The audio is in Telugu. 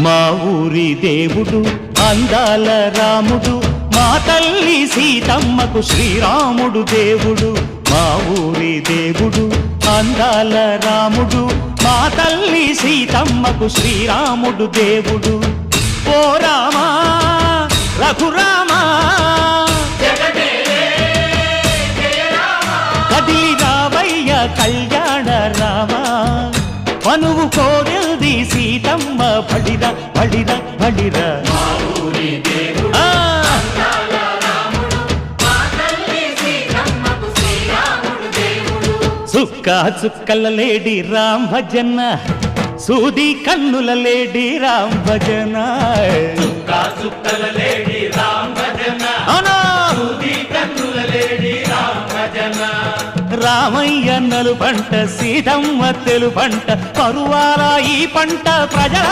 మా ఊరి దేవుడు అందాల రాముడు, మా తల్లి సీతమ్మకు శ్రీరాముడు దేవుడు. మా ఊరి దేవుడు అందాల రాముడు, మా తల్లి సీతమ్మకు శ్రీరాముడు దేవుడు. ఓ రామా రఘురామా కదిలి రావయ్య కళ్యాణ రామా, మనువు కోరిల్ది సీతమ్మ బడిర బడిర బడిర. చుక్క చుక్కల లేడి రామ్ భజన, సూది కన్నుల లేడి రామ్ భజన. చుక్కల లేడి రామ్ భజన, సూది కన్నుల లేడి రామ్ భజన. రామయ్య నలు పంట, సీతమ్మ తెలు పంట, కరువాల ఈ పంట ప్రజల